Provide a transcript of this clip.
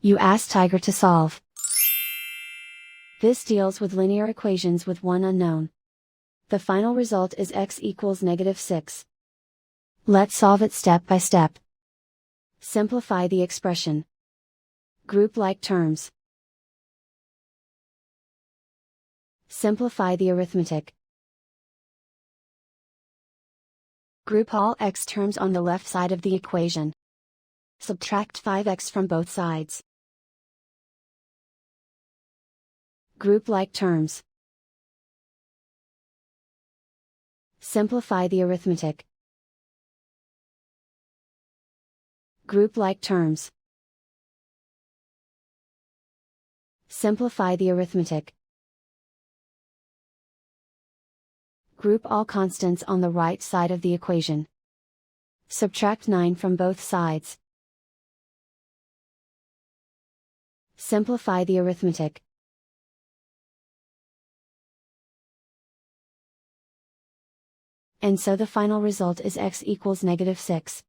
You ask Tiger to solve. This deals with linear equations with one unknown. The final result is x equals -6. Let's solve it step by step. Simplify the expression. Group like terms. Simplify the arithmetic. Group all x terms on the left side of the equation. Subtract 5x from both sides. Group like terms. Simplify the arithmetic. Group like terms. Simplify the arithmetic. Group all constants on the right side of the equation. Subtract 9 from both sides. Simplify the arithmetic. And so the final result is x equals -6.